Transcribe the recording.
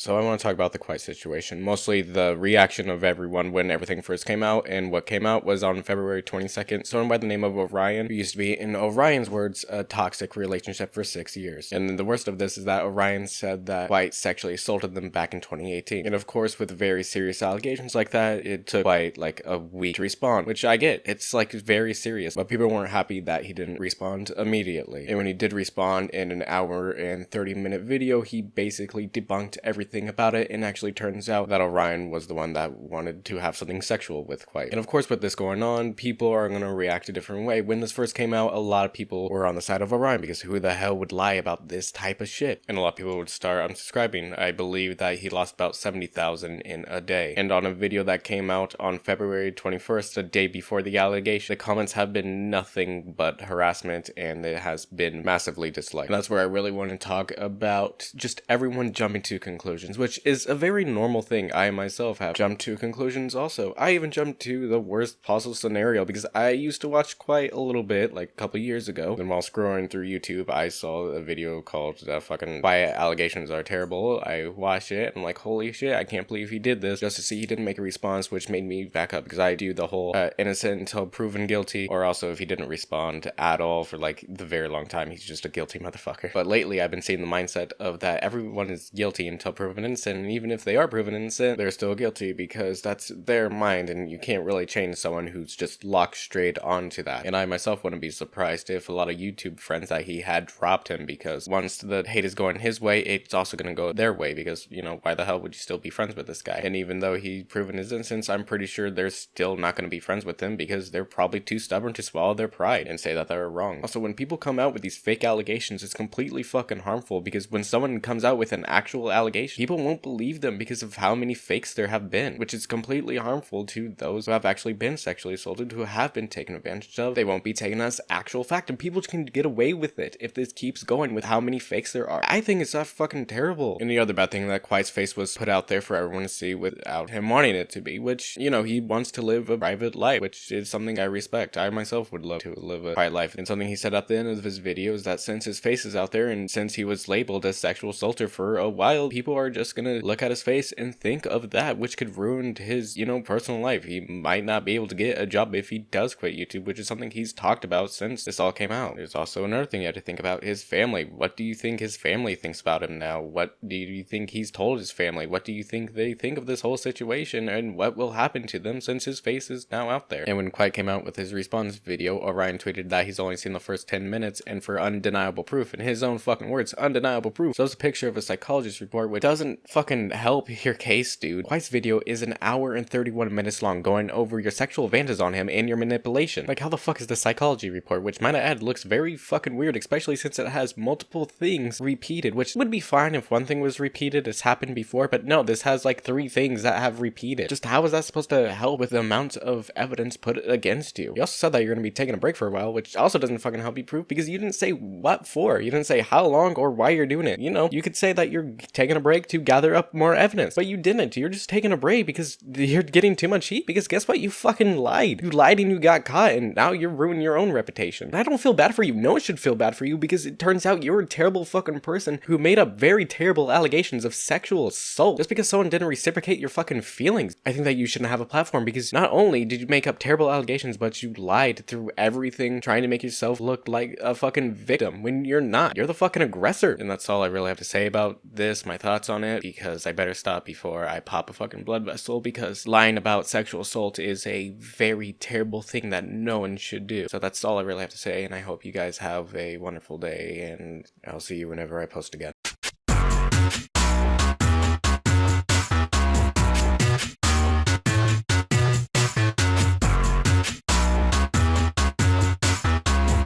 So I want to talk about the Kwite situation, mostly the reaction of everyone when everything first came out, and what came out was on February 22nd, someone by the name of Orion, who used to be, in Orion's words, a toxic relationship for 6 years. And the worst of this is that Orion said that Kwite sexually assaulted them back in 2018. And of course, with very serious allegations like that, it took Kwite like a week to respond, which I get, it's like very serious, but people weren't happy that he didn't respond immediately. And when he did respond in an hour and 30-minute video, he basically debunked everything about it, and actually turns out that Orion was the one that wanted to have something sexual with Kwite. And of course, with this going on, people are going to react a different way. When this first came out, a lot of people were on the side of Orion, because who the hell would lie about this type of shit? And a lot of people would start unsubscribing. I believe that he lost about 70,000 in a day. And on a video that came out on February 21st, a day before the allegation, the comments have been nothing but harassment, and it has been massively disliked. And that's where I really want to talk about just everyone jumping to conclusions, which is a very normal thing. I myself have jumped to conclusions also. I even jumped to the worst possible scenario, because I used to watch Kwite a little bit, like a couple years ago. And while scrolling through YouTube, I saw a video called fucking Kwite Allegations Are Terrible. I watched it, and I'm like, holy shit, I can't believe he did this, just to see he didn't make a response, which made me back up, because I do the whole innocent until proven guilty, or also if he didn't respond at all for like the very long time, he's just a guilty motherfucker. But lately, I've been seeing the mindset of that everyone is guilty until proven innocent, and even if they are proven innocent, they're still guilty, because that's their mind, and you can't really change someone who's just locked straight onto that. And I myself wouldn't be surprised if a lot of YouTube friends that he had dropped him, because once the hate is going his way, it's also going to go their way, because, you know, why the hell would you still be friends with this guy? And even though he's proven his innocence, I'm pretty sure they're still not going to be friends with him, because they're probably too stubborn to swallow their pride and say that they're wrong. Also, when people come out with these fake allegations, it's completely fucking harmful, because when someone comes out with an actual allegation, people won't believe them because of how many fakes there have been, which is completely harmful to those who have actually been sexually assaulted, who have been taken advantage of. They won't be taken as actual fact, and people can get away with it if this keeps going with how many fakes there are. I think it's that fucking terrible. And the other bad thing, that Kwite's face was put out there for everyone to see without him wanting it to be, which, you know, he wants to live a private life, which is something I respect. I myself would love to live a quiet life. And something he said at the end of his video is that since his face is out there, and since he was labeled as sexual assaulter for a while, people are just gonna look at his face and think of that, which could ruin his, you know, personal life. He might not be able to get a job if he does quit YouTube, which is something he's talked about since this all came out. There's also another thing you have to think about: his family. What do you think his family thinks about him now? What do you think he's told his family? What do you think they think of this whole situation, and what will happen to them since his face is now out there? And when Kwite came out with his response video, Orion tweeted that he's only seen the first 10 minutes, and for undeniable proof, in his own fucking words, undeniable proof. So it's a picture of a psychologist report, which doesn't fucking help your case, dude. Kwite's video is an hour and 31 minutes long, going over your sexual advances on him and your manipulation. Like, how the fuck is the psychology report, which might add looks very fucking weird, especially since it has multiple things repeated, which would be fine if one thing was repeated, it's happened before, but no, this has like 3 things that have repeated. Just how is that supposed to help with the amount of evidence put against you? You also said that you're gonna be taking a break for a while, which also doesn't fucking help you prove, because you didn't say what for. You didn't say how long or why you're doing it. You know, you could say that you're taking a break to gather up more evidence, but you didn't. You're just taking a break because you're getting too much heat, because guess what? You fucking lied. You lied and you got caught, and now you're ruining your own reputation. And I don't feel bad for you. No one should feel bad for you, because it turns out you're a terrible fucking person who made up very terrible allegations of sexual assault just because someone didn't reciprocate your fucking feelings. I think that you shouldn't have a platform, because not only did you make up terrible allegations, but you lied through everything, trying to make yourself look like a fucking victim when you're not. You're the fucking aggressor. And that's all I really have to say about this, my thoughts on it, because I better stop before I pop a fucking blood vessel, because lying about sexual assault is a very terrible thing that no one should do. So that's all I really have to say, and I hope you guys have a wonderful day, and I'll see you whenever I post again.